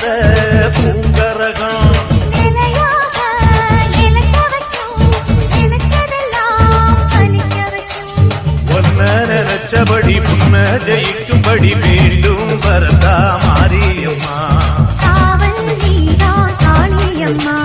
வந்த பூங்கரகம் நினைச்சபடி முன்ன ஜெயிக்கும்படி மீண்டும் வரதா மாரியம்மா. காவல் நீதான் காளியம்மா.